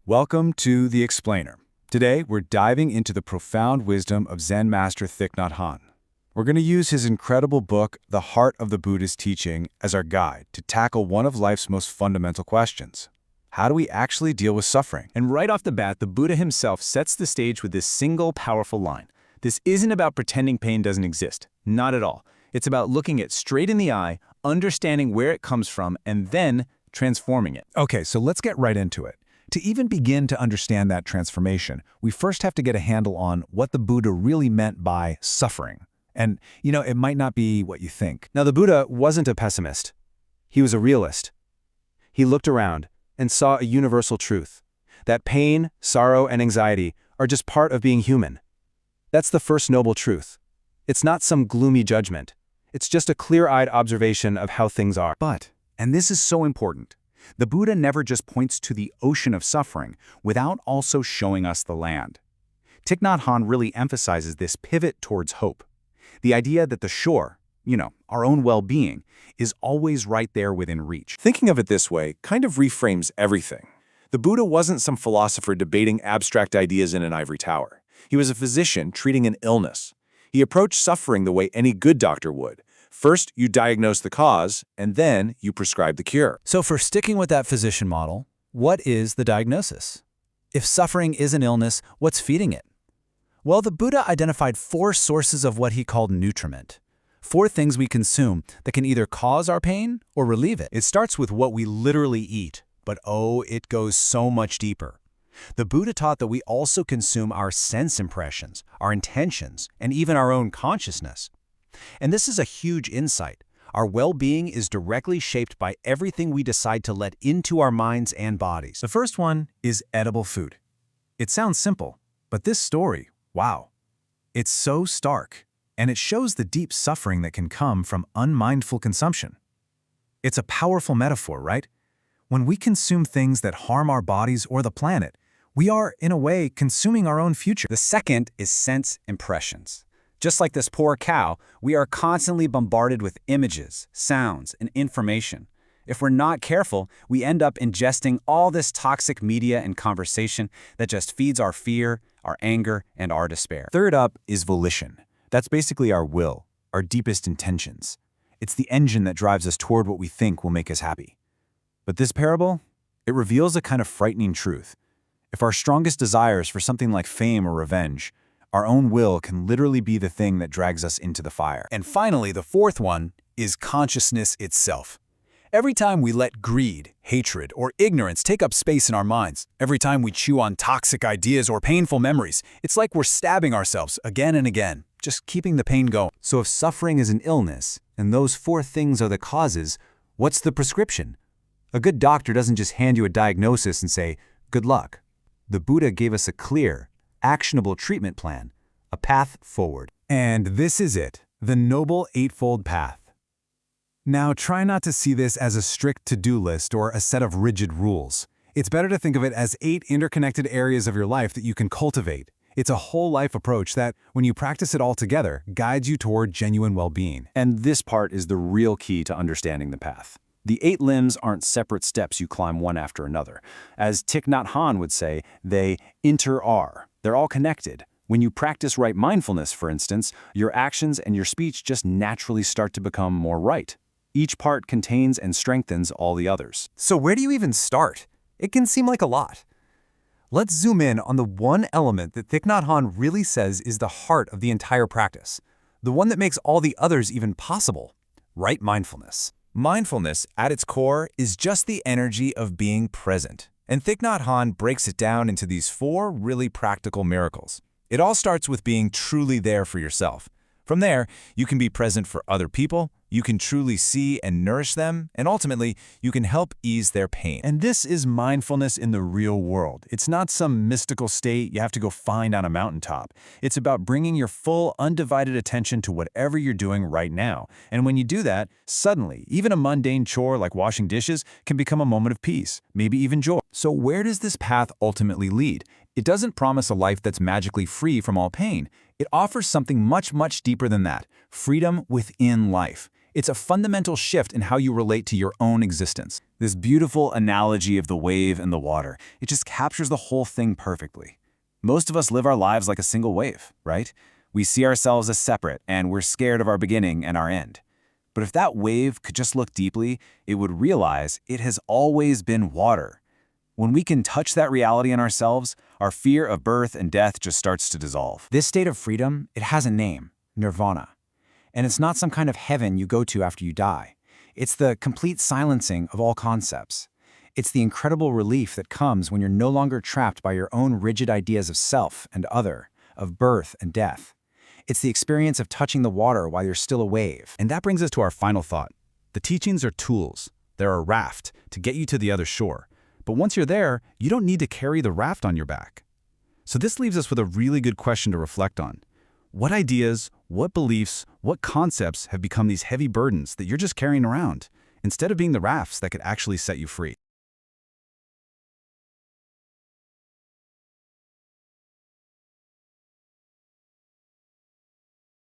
Welcome to The Explainer. Today, we're diving into the profound wisdom of Zen master Thich Nhat Hanh. We're going to use his incredible book, The Heart of the Buddhist Teaching, as our guide to tackle one of life's most fundamental questions. How do we actually deal with suffering? And right off the bat, the Buddha himself sets the stage with this single powerful line. This isn't about pretending pain doesn't exist. Not at all. It's about looking it straight in the eye, understanding where it comes from, and then transforming it. Okay, so let's get right into it. To even begin to understand that transformation, we first have to get a handle on what the Buddha really meant by suffering. And, it might not be what you think. Now, the Buddha wasn't a pessimist. He was a realist. He looked around and saw a universal truth, that pain, sorrow, and anxiety are just part of being human. That's the first noble truth. It's not some gloomy judgment. It's just a clear-eyed observation of how things are. But, and this is so important, the Buddha never just points to the ocean of suffering without also showing us the land. Thich Nhat Hanh really emphasizes this pivot towards hope. The idea that the shore, our own well-being, is always right there within reach. Thinking of it this way kind of reframes everything. The Buddha wasn't some philosopher debating abstract ideas in an ivory tower. He was a physician treating an illness. He approached suffering the way any good doctor would. First, you diagnose the cause, and then you prescribe the cure. So for sticking with that physician model, what is the diagnosis? If suffering is an illness, what's feeding it? Well, the Buddha identified 4 sources of what he called nutriment. 4 things we consume that can either cause our pain or relieve it. It starts with what we literally eat, but it goes so much deeper. The Buddha taught that we also consume our sense impressions, our intentions, and even our own consciousness. And this is a huge insight. Our well-being is directly shaped by everything we decide to let into our minds and bodies. The first one is edible food. It sounds simple, but this story, wow, it's so stark, and it shows the deep suffering that can come from unmindful consumption. It's a powerful metaphor, right? When we consume things that harm our bodies or the planet, we are, in a way, consuming our own future. The second is sense impressions. Just like this poor cow, we are constantly bombarded with images, sounds, and information. If we're not careful, we end up ingesting all this toxic media and conversation that just feeds our fear, our anger, and our despair. Third up is volition. That's basically our will, our deepest intentions. It's the engine that drives us toward what we think will make us happy. But this parable, it reveals a kind of frightening truth. If our strongest desires for something like fame or revenge, our own will can literally be the thing that drags us into the fire. And finally, the fourth one is consciousness itself. Every time we let greed, hatred, or ignorance take up space in our minds, every time we chew on toxic ideas or painful memories, it's like we're stabbing ourselves again and again, just keeping the pain going. So if suffering is an illness, and those 4 things are the causes, what's the prescription? A good doctor doesn't just hand you a diagnosis and say, good luck. The Buddha gave us a clear, actionable treatment plan, a path forward. And this is it, the Noble Eightfold Path. Now, try not to see this as a strict to-do list or a set of rigid rules. It's better to think of it as 8 interconnected areas of your life that you can cultivate. It's a whole life approach that, when you practice it all together, guides you toward genuine well-being. And this part is the real key to understanding the path. The 8 limbs aren't separate steps you climb one after another. As Thich Nhat Hanh would say, they inter-are. They're all connected. When you practice right mindfulness, for instance, your actions and your speech just naturally start to become more right. Each part contains and strengthens all the others. So where do you even start? It can seem like a lot. Let's zoom in on the one element that Thich Nhat Hanh really says is the heart of the entire practice, the one that makes all the others even possible, right mindfulness. Mindfulness, at its core, is just the energy of being present. And Thich Nhat Hanh breaks it down into these 4 really practical miracles. It all starts with being truly there for yourself. From there, you can be present for other people, you can truly see and nourish them, and ultimately, you can help ease their pain. And this is mindfulness in the real world. It's not some mystical state you have to go find on a mountaintop. It's about bringing your full, undivided attention to whatever you're doing right now. And when you do that, suddenly, even a mundane chore like washing dishes can become a moment of peace, maybe even joy. So where does this path ultimately lead? It doesn't promise a life that's magically free from all pain. It offers something much, much deeper than that, freedom within life. It's a fundamental shift in how you relate to your own existence. This beautiful analogy of the wave and the water, it just captures the whole thing perfectly. Most of us live our lives like a single wave, right? We see ourselves as separate, and we're scared of our beginning and our end. But if that wave could just look deeply, it would realize it has always been water. When we can touch that reality in ourselves, our fear of birth and death just starts to dissolve. This state of freedom, it has a name, Nirvana. And it's not some kind of heaven you go to after you die. It's the complete silencing of all concepts. It's the incredible relief that comes when you're no longer trapped by your own rigid ideas of self and other, of birth and death. It's the experience of touching the water while you're still a wave. And that brings us to our final thought. The teachings are tools. They're a raft to get you to the other shore. But once you're there, you don't need to carry the raft on your back. So this leaves us with a really good question to reflect on. What ideas, what beliefs, what concepts have become these heavy burdens that you're just carrying around, instead of being the rafts that could actually set you free?